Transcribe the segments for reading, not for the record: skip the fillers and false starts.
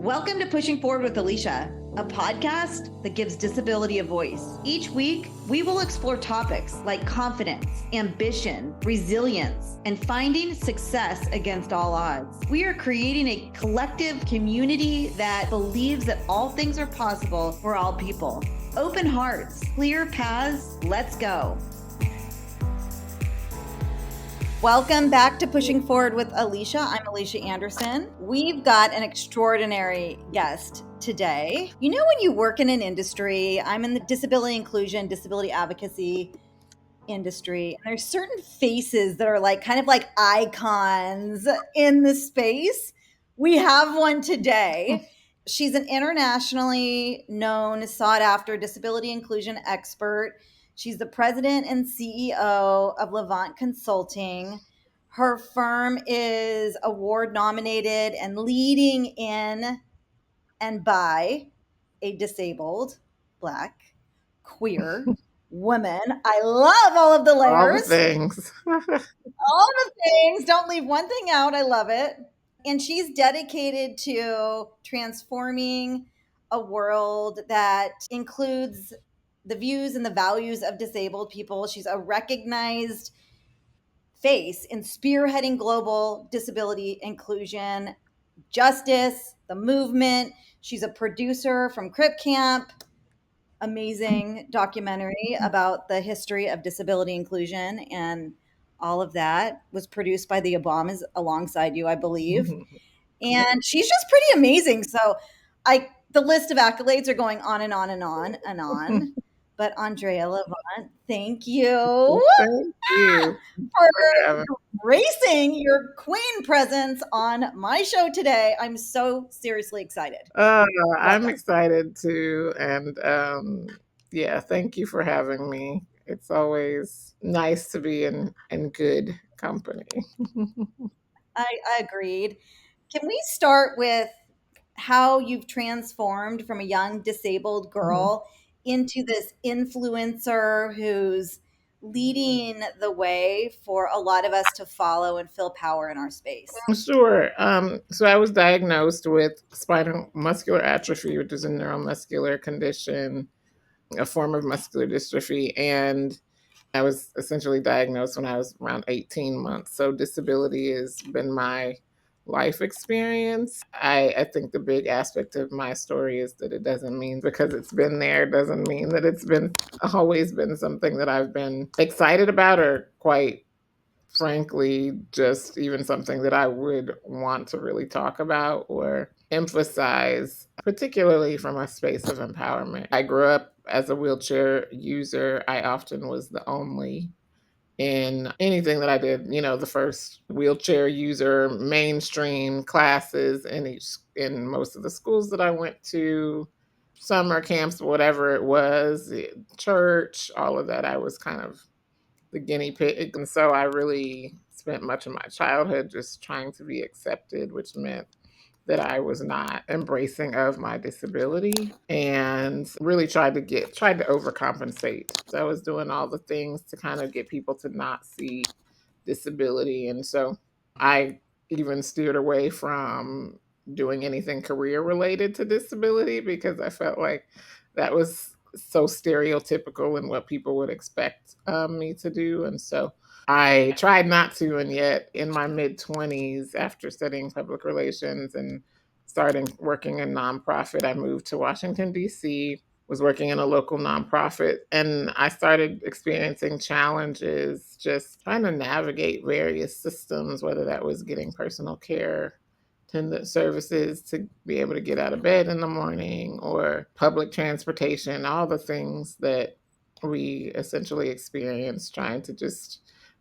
Welcome to Pushing Forward with Alycia, a podcast that gives disability a voice. Each week, we will explore topics like confidence, ambition, resilience, and finding success against all odds. We are creating a collective community that believes that all things are possible for all people. Open hearts, clear paths, let's go. Welcome back to Pushing Forward with Alycia. I'm Alycia Anderson. We've got an extraordinary guest today. You know, when you work in an industry, I'm in the disability inclusion, disability advocacy industry, and there's certain faces that are kind of like icons in the space. We have one today. She's an internationally known, sought after disability inclusion expert. She's the president and CEO of Levant Consulting. Her firm is award nominated and leading in and by a disabled, Black, queer woman. I love all of the layers. All the things. All the things. Don't leave one thing out. I love it. And she's dedicated to transforming a world that includes the views and the values of disabled people. She's a recognized face in spearheading global disability inclusion, justice, the movement. She's a producer from Crip Camp, amazing documentary about the history of disability inclusion, and all of that was produced by the Obamas alongside you, I believe. And she's just pretty amazing. So the list of accolades are going on and on and on and on. But Andraéa LaVant, thank you. Thank you for gracing your queen presence on my show today. I'm so seriously excited. I'm excited too. And thank you for having me. It's always nice to be in good company. I agreed. Can we start with how you've transformed from a young disabled girl into this influencer who's leading the way for a lot of us to follow and feel power in our space? Sure. So I was diagnosed with spinal muscular atrophy, which is a neuromuscular condition, a form of muscular dystrophy. And I was essentially diagnosed when I was around 18 months. So disability has been my life experience. I think the big aspect of my story is that it doesn't mean because it's been there, doesn't mean that it's been always been something that I've been excited about, or quite frankly, just even something that I would want to really talk about or emphasize, particularly from a space of empowerment. I grew up as a wheelchair user. I often was the only in anything that I did, the first wheelchair user mainstream classes in most of the schools that I went to, summer camps, whatever it was, church, all of that. I was kind of the guinea pig. And so I really spent much of my childhood just trying to be accepted, which meant that I was not embracing of my disability, and really tried to overcompensate. So I was doing all the things to kind of get people to not see disability. And so I even steered away from doing anything career related to disability because I felt like that was so stereotypical in what people would expect me to do. And so I tried not to, and yet in my mid-20s, after studying public relations and starting working in nonprofit, I moved to Washington, D.C., was working in a local nonprofit, and I started experiencing challenges just trying to navigate various systems, whether that was getting personal care attendant services to be able to get out of bed in the morning, or public transportation, all the things that we essentially experience trying to just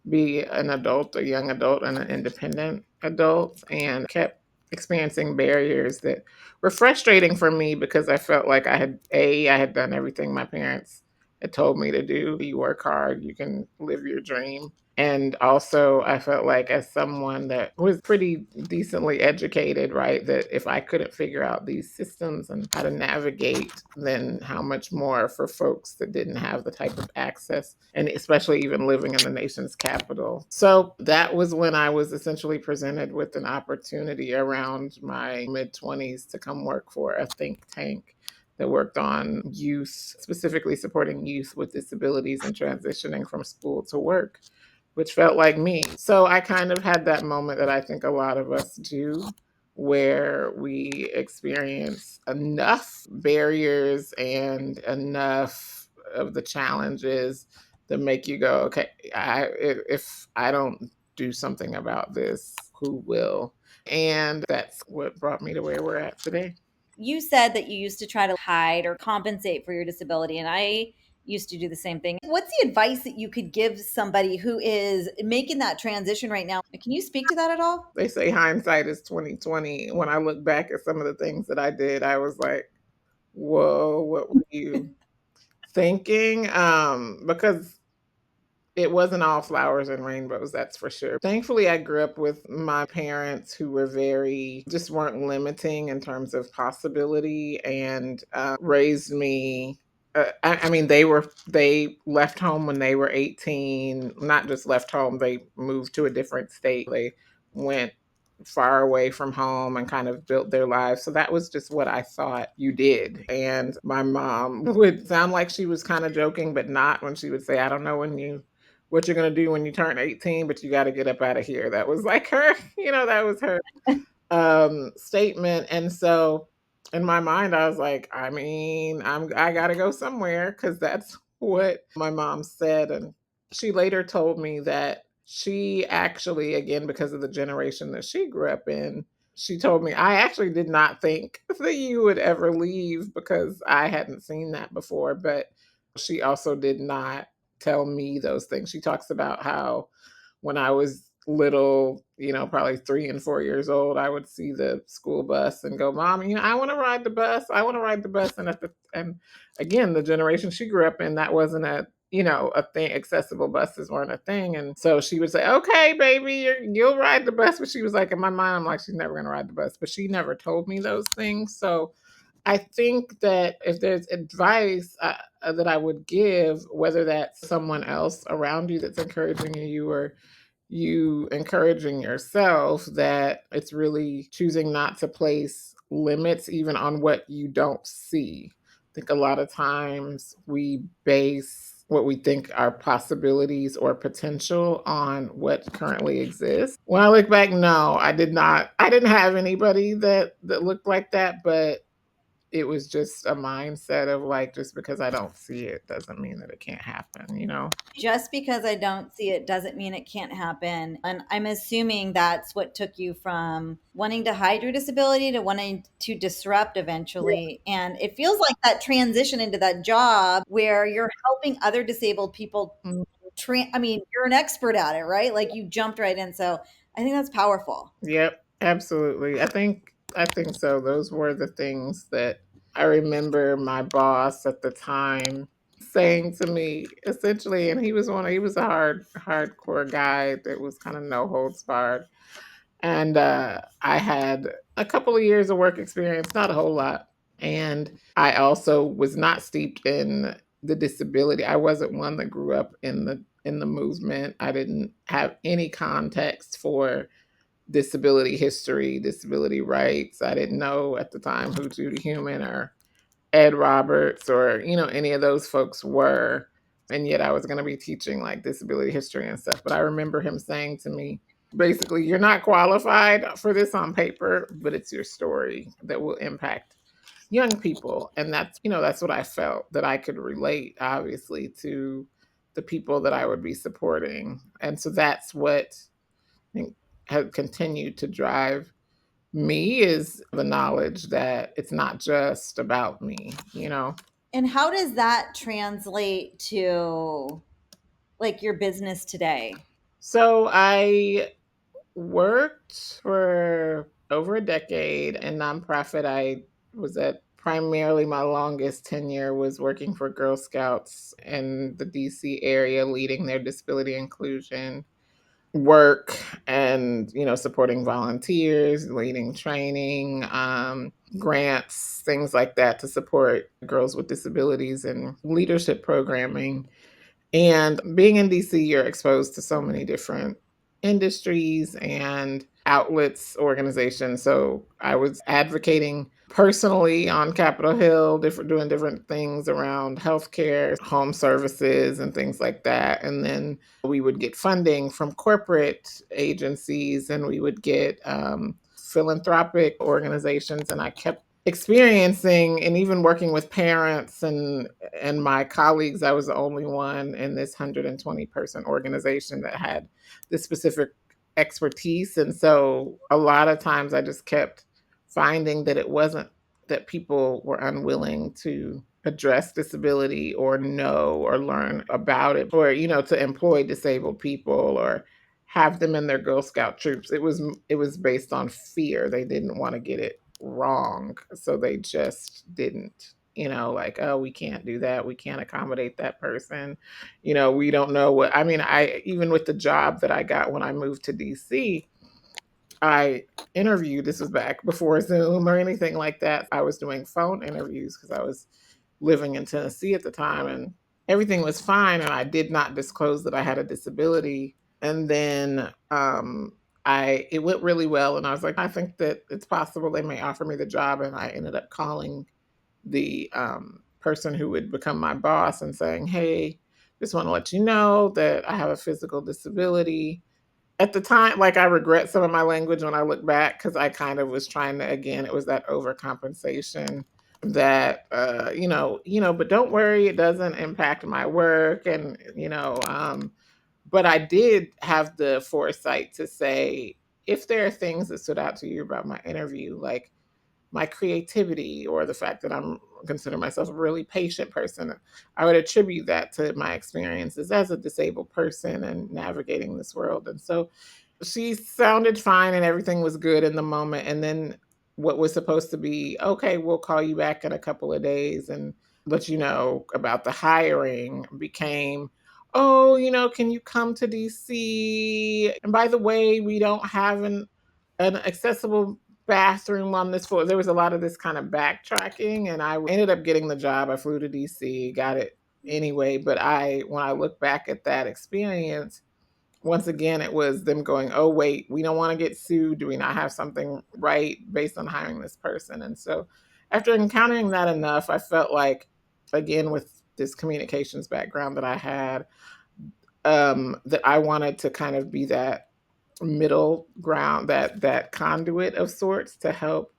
be an adult, a young adult, and an independent adult, and kept experiencing barriers that were frustrating for me because I felt like I had done everything my parents had told me to do. You work hard, you can live your dream. And also, I felt like, as someone that was pretty decently educated, right, that if I couldn't figure out these systems and how to navigate, then how much more for folks that didn't have the type of access, and especially even living in the nation's capital. So that was when I was essentially presented with an opportunity around my mid 20s to come work for a think tank that worked on youth, specifically supporting youth with disabilities and transitioning from school to work, which felt like me. So I kind of had that moment that I think a lot of us do, where we experience enough barriers and enough of the challenges that make you go, okay, if I don't do something about this, who will? And that's what brought me to where we're at today. You said that you used to try to hide or compensate for your disability, and I used to do the same thing. What's the advice that you could give somebody who is making that transition right now? Can you speak to that at all? They say hindsight is 2020. When I look back at some of the things that I did, I was like, whoa, what were you thinking? Because it wasn't all flowers and rainbows, that's for sure. Thankfully, I grew up with my parents who were just weren't limiting in terms of possibility, and raised me. I mean, they left home when they were 18, not just left home, they moved to a different state. They went far away from home and kind of built their lives. So that was just what I thought you did. And my mom would sound like she was kind of joking, but not, when she would say, I don't know what you're going to do when you turn 18, but you got to get up out of here. That was like her, that was her statement. And so in my mind, I was like, I mean, I got to go somewhere, because that's what my mom said. And she later told me that she actually, again, because of the generation that she grew up in, she told me, I actually did not think that you would ever leave, because I hadn't seen that before. But she also did not tell me those things. She talks about how when I was little, probably 3 and 4 years old, I would see the school bus and go, Mom, I want to ride the bus. I want to ride the bus. And again, the generation she grew up in, that wasn't a thing. Accessible buses weren't a thing. And so she would say, okay, baby, you'll ride the bus. But she was like, in my mind, I'm like, she's never going to ride the bus. But she never told me those things. So I think that if there's advice that I would give, whether that's someone else around you that's encouraging you, or you encouraging yourself, that it's really choosing not to place limits even on what you don't see. I think a lot of times we base what we think are possibilities or potential on what currently exists. When I look back, no, I did not. I didn't have anybody that looked like that, but it was just a mindset of like, just because I don't see it doesn't mean that it can't happen. Just because I don't see it doesn't mean it can't happen. And I'm assuming that's what took you from wanting to hide your disability to wanting to disrupt eventually. And it feels like that transition into that job where you're helping other disabled people. Mm, I mean, you're an expert at it, right? Like you jumped right in. So I think that's powerful. yep, absolutely. I think so. Those were the things that I remember my boss at the time saying to me, essentially. And he was a hardcore guy that was kind of no holds barred. And I had a couple of years of work experience, not a whole lot. And I also was not steeped in the disability. I wasn't one that grew up in the movement. I didn't have any context for disability history, disability rights. I didn't know at the time who Judy Human or Ed Roberts or any of those folks were. And yet I was going to be teaching like disability history and stuff. But I remember him saying to me, basically, you're not qualified for this on paper, but it's your story that will impact young people. And that's what I felt, that I could relate, obviously, to the people that I would be supporting. And so that's what I think has continued to drive me, is the knowledge that it's not just about me. And how does that translate to like your business today? So I worked for over a decade in nonprofit. I was at primarily, my longest tenure was working for Girl Scouts in the DC area, leading their disability inclusion. work and, supporting volunteers, leading training, grants, things like that to support girls with disabilities and leadership programming. And being in DC, you're exposed to so many different industries and outlets, organizations. So I was advocating personally on Capitol Hill, doing different things around healthcare, home services, and things like that. And then we would get funding from corporate agencies, and we would get philanthropic organizations. And I kept experiencing and even working with parents and my colleagues. I was the only one in this 120 person organization that had this specific expertise. And so a lot of times I just kept finding that it wasn't that people were unwilling to address disability or know or learn about it, or to employ disabled people or have them in their Girl Scout troops. It was based on fear. They didn't want to get it wrong, so they just didn't. Like, oh, we can't do that. We can't accommodate that person. We don't know what. I mean, I even with the job that I got when I moved to DC, I interviewed. This was back before Zoom or anything like that. I was doing phone interviews because I was living in Tennessee at the time, and everything was fine. And I did not disclose that I had a disability. And then I it went really well, and I was like, I think that it's possible they may offer me the job. And I ended up calling the person who would become my boss and saying, "Hey, just want to let you know that I have a physical disability." At the time, like, I regret some of my language when I look back because I kind of was trying to, again, it was that overcompensation that, but don't worry, it doesn't impact my work. And, but I did have the foresight to say, if there are things that stood out to you about my interview, like my creativity or the fact that I'm consider myself a really patient person, I would attribute that to my experiences as a disabled person and navigating this world. And so she sounded fine and everything was good in the moment. And then what was supposed to be, okay, we'll call you back in a couple of days and let you know about the hiring, became, oh, can you come to DC? And by the way, we don't have an accessible bathroom on this floor. There was a lot of this kind of backtracking, and I ended up getting the job. I flew to DC, got it anyway. But when I look back at that experience, once again, it was them going, oh, wait, we don't want to get sued. Do we not have something right based on hiring this person? And so after encountering that enough, I felt like, again, with this communications background that I had, that I wanted to kind of be that middle ground, that conduit of sorts to help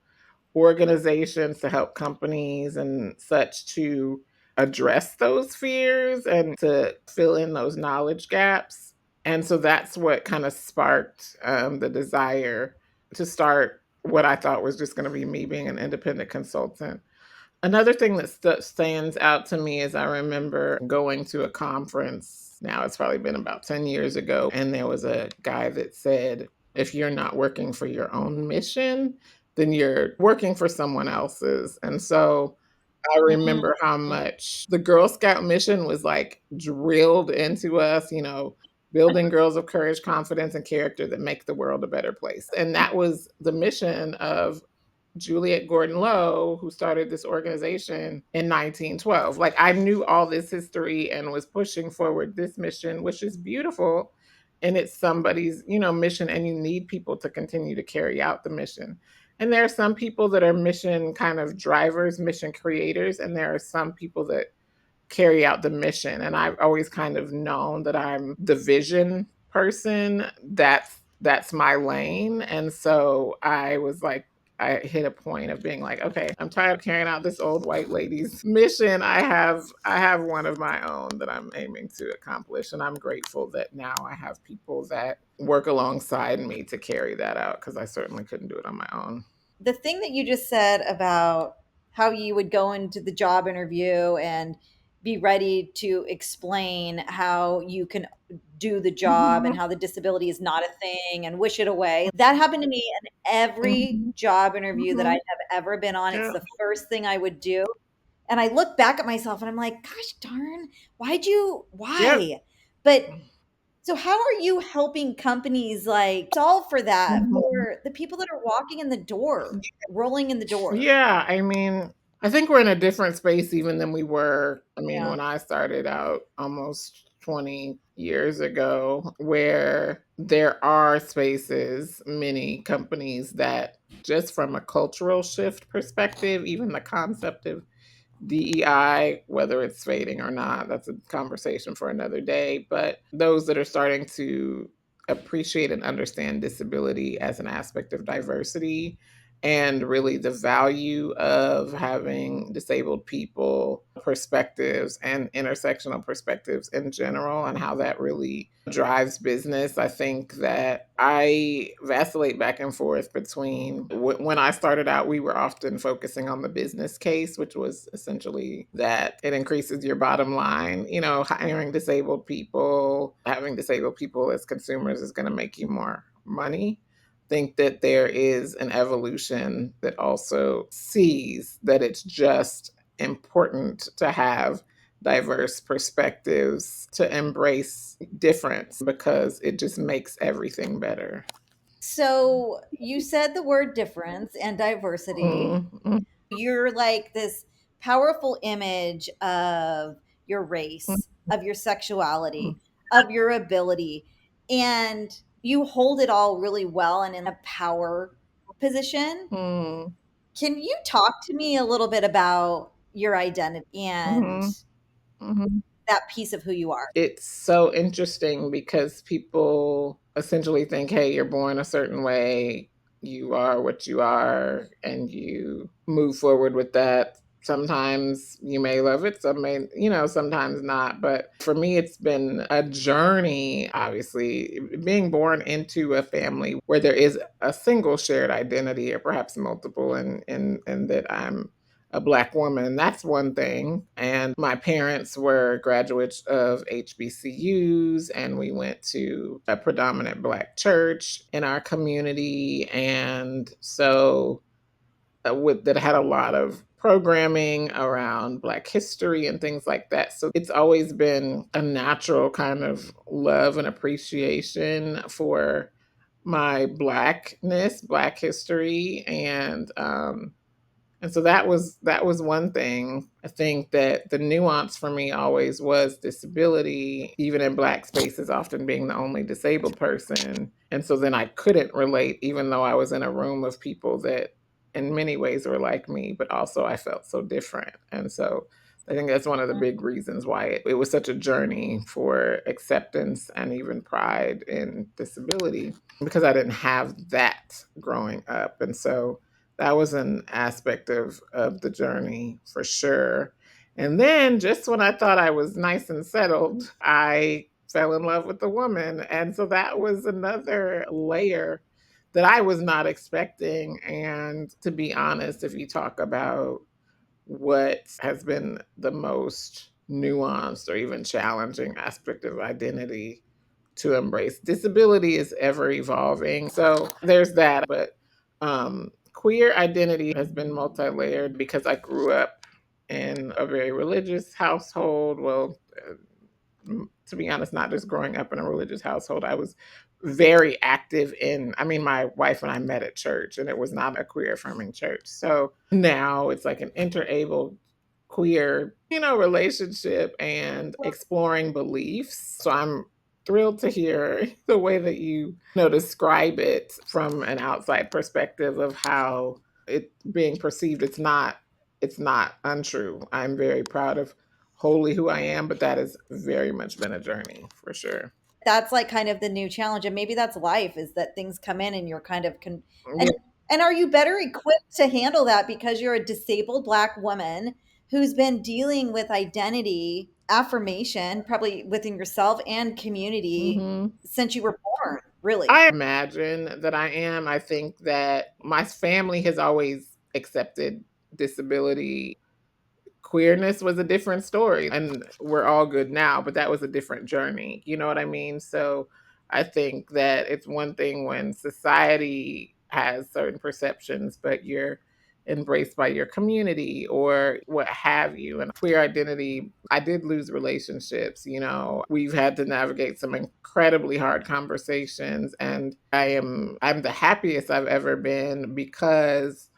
organizations, to help companies and such to address those fears and to fill in those knowledge gaps. And so that's what kind of sparked the desire to start what I thought was just going to be me being an independent consultant. Another thing that stands out to me is I remember going to a conference. Now it's probably been about 10 years ago. And there was a guy that said, if you're not working for your own mission, then you're working for someone else's. And so I remember how much the Girl Scout mission was like drilled into us, building girls of courage, confidence, and character that make the world a better place. And that was the mission of Juliet Gordon Lowe, who started this organization in 1912. Like, I knew all this history and was pushing forward this mission, which is beautiful. And it's somebody's, mission, and you need people to continue to carry out the mission. And there are some people that are mission kind of drivers, mission creators, and there are some people that carry out the mission. And I've always kind of known that I'm the vision person. That's my lane. And so I was like, I hit a point of being like, okay, I'm tired of carrying out this old white lady's mission. I have one of my own that I'm aiming to accomplish. And I'm grateful that now I have people that work alongside me to carry that out, because I certainly couldn't do it on my own. The thing that you just said about how you would go into the job interview and be ready to explain how you can do the job and Mhm. how the disability is not a thing and wish it away. That happened to me in every Mhm. job interview that I Mhm. have ever been on. It's Yeah. the first thing I would do. And I look back at myself and I'm like, gosh darn, Yep. why? But So how are you helping companies like solve for that Mhm. for the people that are walking in the door, rolling in the door? Yeah, I mean, I think we're in a different space even than we were, Yeah. when I started out almost 20 years ago, where there are spaces, many companies that just from a cultural shift perspective, even the concept of DEI, whether it's fading or not, that's a conversation for another day. But those that are starting to appreciate and understand disability as an aspect of diversity and really the value of having disabled people perspectives and intersectional perspectives in general and how that really drives business. I think that I vacillate back and forth between when I started out, we were often focusing on the business case, which was essentially that it increases your bottom line. Hiring disabled people, having disabled people as consumers is going to make you more money. Think that there is an evolution that also sees that it's just important to have diverse perspectives, to embrace difference because it just makes everything better. So you said the word difference and diversity. Mhm, You're like this powerful image of your mhm, race, of your sexuality, of your ability, and you hold it all really well and in a power position. mhm, Can you talk to me a little bit about your identity and mhm, mhm. that piece of who you are? It's so interesting because people essentially think, hey, you're born a certain way, you are what you are, and you move forward with that. Sometimes you may love it, sometimes not. But for me, it's been a journey, obviously, being born into a family where there is a single shared identity or perhaps multiple, and that I'm a Black woman. That's one thing. And my parents were graduates of HBCUs, and we went to a predominant Black church in our community. And so, that had a lot of programming around Black history and things like that. So it's always been a natural kind of love and appreciation for my Blackness, Black history, and so that was one thing. I think that the nuance for me always was disability, even in Black spaces, often being the only disabled person. And so then I couldn't relate, even though I was in a room of people that in many ways were like me, but also I felt so different. And so I think that's one of the big reasons why it was such a journey for acceptance and even pride in disability, because I didn't have that growing up. And so that was an aspect of the journey for sure. And then just when I thought I was nice and settled, I fell in love with a woman. And so that was another layer that I was not expecting. And to be honest, if you talk about what has been the most nuanced or even challenging aspect of identity to embrace. Disability is ever evolving. So there's that. But queer identity has been multi layered because I grew up in a very religious household. Well, to be honest, not just growing up in a religious household, I was very active my wife and I met at church, and it was not a queer affirming church. So now it's like an interabled queer, relationship and exploring beliefs. So I'm thrilled to hear the way that you describe it from an outside perspective of how it being perceived. It's not untrue. I'm very proud of wholly who I am, but that has very much been a journey for sure. That's like kind of the new challenge, and maybe that's life, is that things come in and you're kind of Yeah. and are you better equipped to handle that because you're a disabled Black woman who's been dealing with identity affirmation probably within yourself and community Mhm. since you were born, really? I imagine that I am. I think that my family has always accepted disability. Queerness was a different story, and we're all good now, but that was a different journey. You know what I mean? So I think that it's one thing when society has certain perceptions, but you're embraced by your community or what have you. And queer identity, I did lose relationships. We've had to navigate some incredibly hard conversations, and I'm the happiest I've ever been because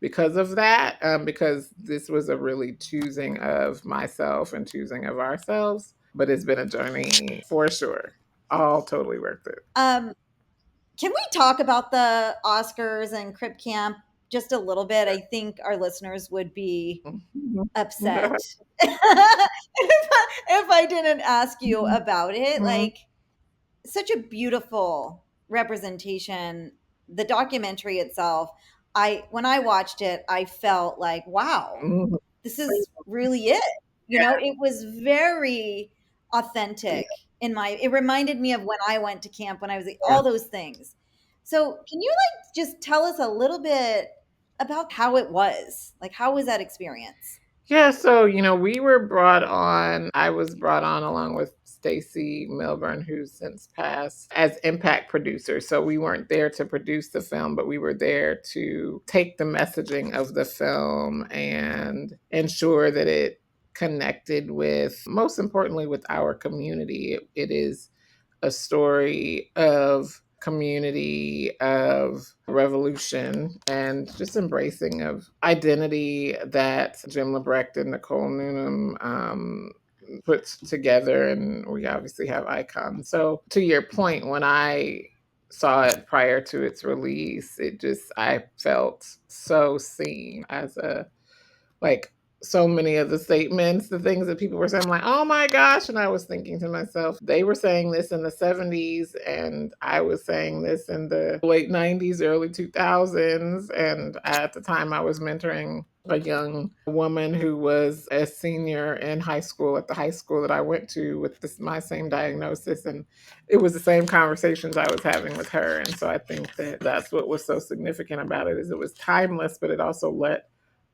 of that, because this was a really choosing of myself and choosing of ourselves. But it's been a journey for sure. All totally worth it. Can we talk about the Oscars and Crip Camp just a little bit? I think our listeners would be upset if I didn't ask you about it. Like, such a beautiful representation. The documentary itself, when I watched it, I felt like, wow, this is really it. It was very authentic. It reminded me of when I went to camp, when I was all those things. So can you just tell us a little bit about how it was? Like, how was that experience? Yeah, so we were brought on. I was brought on along with Stacy Milburn, who's since passed, as impact producers. So we weren't there to produce the film, but we were there to take the messaging of the film and ensure that it connected with, most importantly, with our community. It is a story of community, of revolution, and just embracing of identity that Jim Lebrecht and Nicole Newnham put together. And we obviously have icons. So to your point, when I saw it prior to its release, I felt so seen as a, like, so many of the statements, the things that people were saying, I'm like, oh my gosh. And I was thinking to myself, they were saying this in the 70s, and I was saying this in the late 90s, early 2000s. And at the time, I was mentoring a young woman who was a senior in high school at the high school that I went to with my same diagnosis. And it was the same conversations I was having with her. And so I think that that's what was so significant about it, is it was timeless, but it also let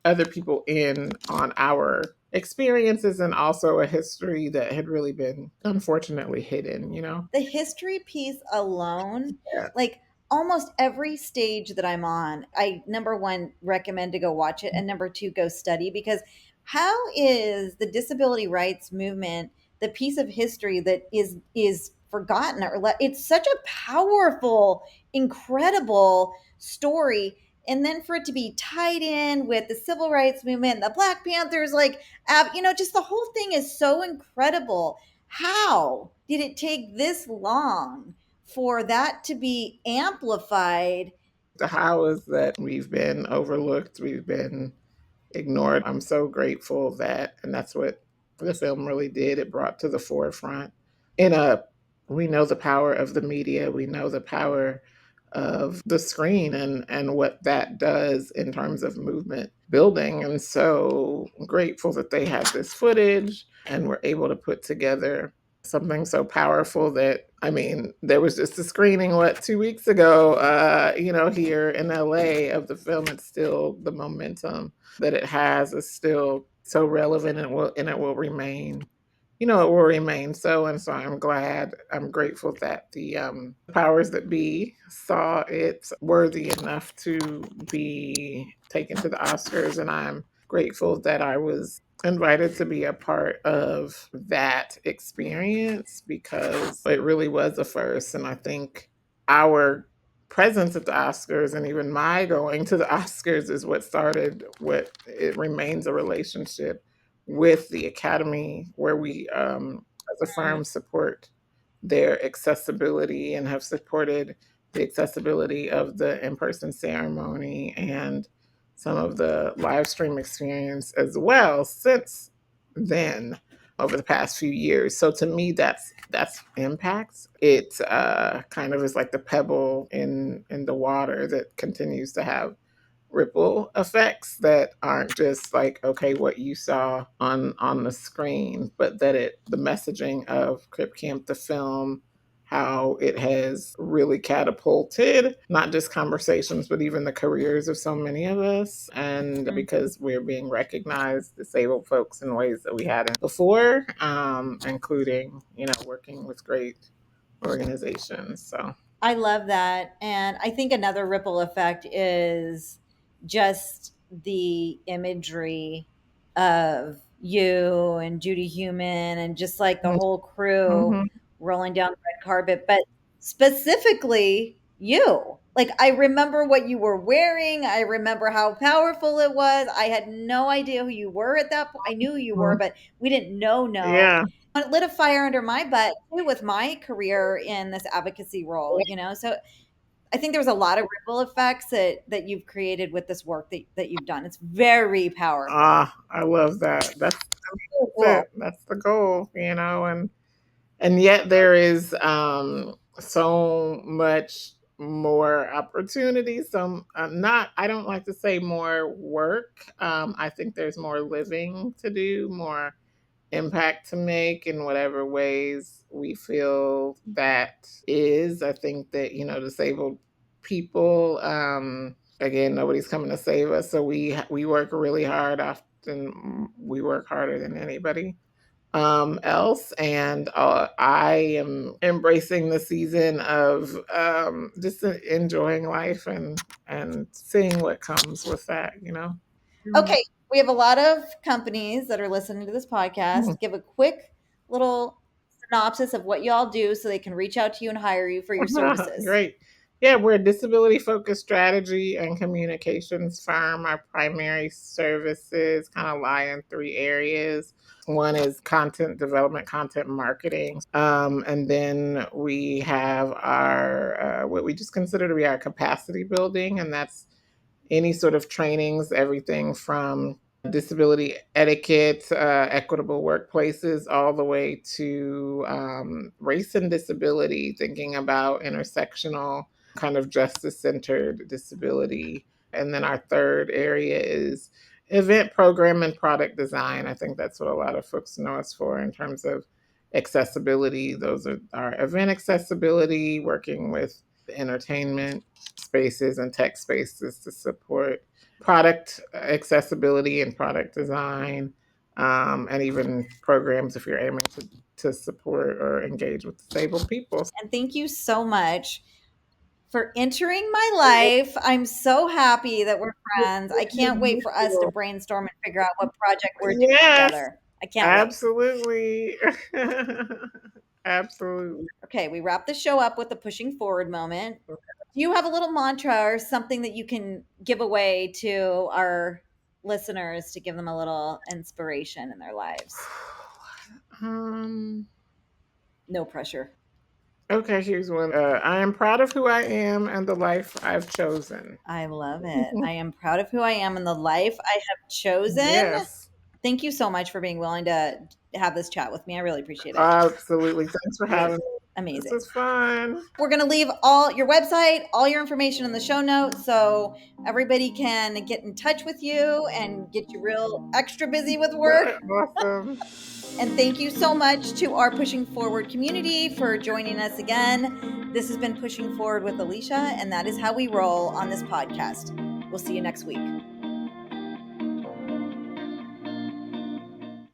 other people in on our experiences and also a history that had really been unfortunately hidden. The history piece alone, Yeah. like almost every stage that I'm on, I number one recommend to go watch it, and number two, go study, because how is the disability rights movement the piece of history that is forgotten it's such a powerful, incredible story, and then for it to be tied in with the civil rights movement, the Black Panthers, just the whole thing is so incredible. How did it take this long for that to be amplified? The how is that we've been overlooked, we've been ignored. I'm so grateful and that's what the film really did. It brought to the forefront in a, we know the power of the media, we know the power of the screen and what that does in terms of movement building. And so grateful that they had this footage and were able to put together something so powerful that, I mean, there was just a screening 2 weeks ago, here in LA of the film. It's still, the momentum that it has is still so relevant, and it will remain, it will remain so. And so I'm grateful that the powers that be saw it worthy enough to be taken to the Oscars. And I'm grateful that I was invited to be a part of that experience, because it really was a first. And I think our presence at the Oscars, and even my going to the Oscars, is what it remains a relationship with the Academy, where we, as a firm, support their accessibility and have supported the accessibility of the in-person ceremony and some of the live stream experience as well since then, over the past few years. So to me, that's impact. It kind of is like the pebble in the water that continues to have ripple effects that aren't just like, okay, what you saw on the screen, but that the messaging of Crip Camp, the film, how it has really catapulted not just conversations, but even the careers of so many of us. And because we're being recognized, disabled folks, in ways that we hadn't before, including, working with great organizations. So I love that. And I think another ripple effect is just the imagery of you and Judy Human and just like the whole crew Mm-hmm. rolling down the red carpet, but specifically you. Like, I remember what you were wearing. I remember how powerful it was. I had no idea who you were at that point. I knew who you were, but we didn't know. Yeah. It lit a fire under my butt too with my career in this advocacy role, you know? So I think there was a lot of ripple effects that you've created with this work that you've done. It's very powerful. Ah, I love that. That's Cool. it. That's the goal, and yet there is so much more opportunity. Some not. I don't like to say more work. I think there's more living to do, more impact to make in whatever ways we feel that is. I think that, disabled people, again, nobody's coming to save us. So we work really hard. Often we work harder than anybody else. And I am embracing the season of just enjoying life and seeing what comes with that. Okay, we have a lot of companies that are listening to this Mhm. podcast. Give a quick little synopsis of what y'all do so they can reach out to you and hire you for your services. Great. Yeah, we're a disability focused strategy and communications firm. Our primary services kind of lie in three areas. One is content development, content marketing. And then we have our, what we just consider to be our capacity building, and that's any sort of trainings, everything from disability etiquette, equitable workplaces, all the way to race and disability, thinking about intersectional kind of justice centered disability. And then our third area is event program and product design. I think that's what a lot of folks know us for in terms of accessibility. Those are our event accessibility, working with entertainment spaces and tech spaces to support product accessibility and product design, and even programs if you're aiming to support or engage with disabled people. And thank you so much for entering my life. I'm so happy that we're friends. I can't wait for us to brainstorm and figure out what project we're doing Yes, together. I can't wait. absolutely. Absolutely. Okay, we wrap the show up with a pushing forward moment. Do you have a little mantra or something that you can give away to our listeners to give them a little inspiration in their lives? Um, No pressure. okay, here's one. I am proud of who I am and the life I've chosen. I love it. I am proud of who I am and the life I have chosen. Yes, Thank you so much for being willing to have this chat with me. I really appreciate it. absolutely. Thanks for It was having me. This amazing. was fun. We're going to leave all your website, all your information in the show notes so everybody can get in touch with you and get you real extra busy with work. Awesome. And thank you so much to our Pushing Forward community for joining us again. This has been Pushing Forward with Alycia, and that is how we roll on this podcast. We'll see you next week.